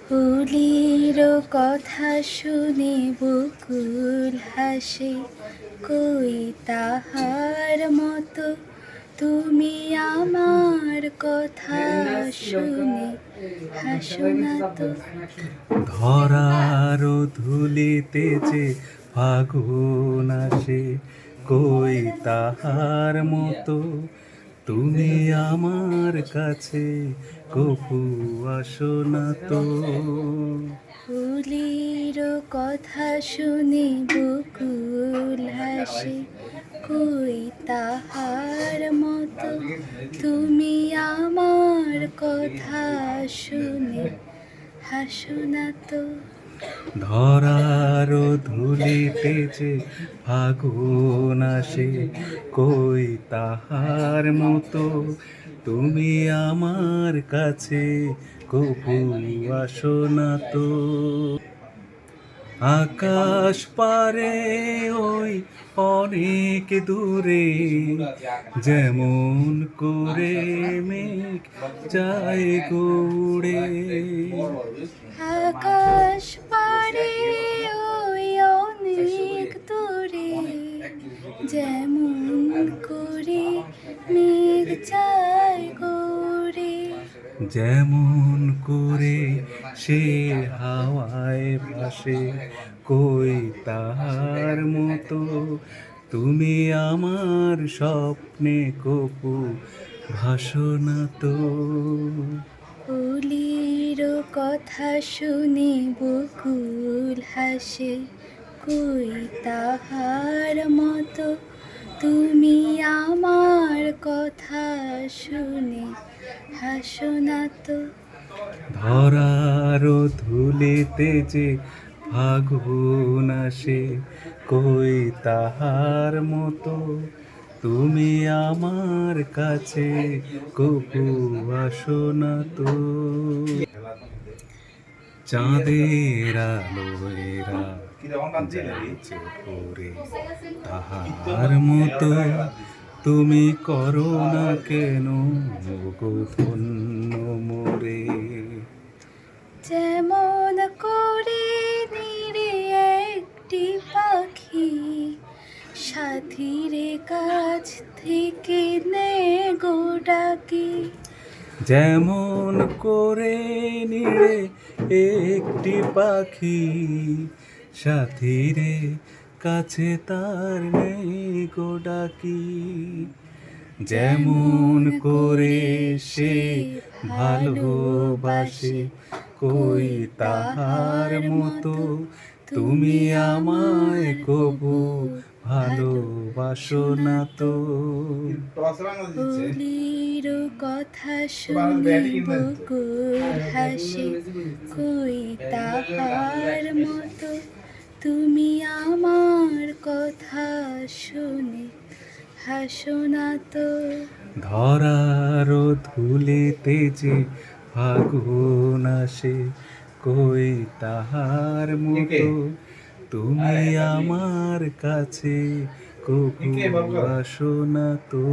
ফুলের কথা শুনে বকুল হাসে, কই তাহার মতো তুমি আমার কথা শুনে হাসো না তো। ধরার ধুলিতে যে ফাগুন আসে, কই তাহার মতো তুমি আমার কাছে কপু আসো না তো। ফুলের কথা শুনে বকুল হাসে, কই তাহার মতো তুমি আমার কথা শুনে হাসো না তো। ধরার ধুলিতে যে ফাগুন আসে, কই তাহার মতো তুমি আমার কাছে কপু আসো না তো। আকাশ পারে ওই অনেক দূরে, যেমন করে মেঘ যায় গৌড়ে। আকাশ পারে ওই অনেক দূরে, যেমন করে মেঘ যায় গৌরে। যেমন করে সে হাওয়ায় ভাসে, কই তাহার মতো তুমি আমার স্বপ্নে কপু ভাসো না তো। ফুলের কথা শুনে বকুল হাসে, কই তাহার মতো তুমি আমার কথা শুনে হাসো না তো। ধরার ধুলিতে যে ফাগুন আসে, কই তাহার মতো তুমি আমার কাছে কপু আসো না তো। চাঁদের আলোয়েরা যাইছে পরে, তাহার মতো তুমি করো না কেন গো ধন্য মোরে। যেমন করে নিরে একটি পাখি সাথীরে কাছ থেকে নে গো ডাকি। যেমন করে নিড়ে একটি পাখি সাথীরে কাছে তার নেই গো ডাকি। যেমন করে সে ভালোবাসে, কই তাহার মতো তুমি আমায় কবু ভালোবাসো না তো। ফুলের কথা শুনে বকুল হাসে, কই তাহার মতো তুমি আমার কথা শুনে হাসো না তো। ধরার ধুলিতে যে ফাগুন আসে, কই তাহার মতো তুমি আমার কাছে কপু আসো না তো।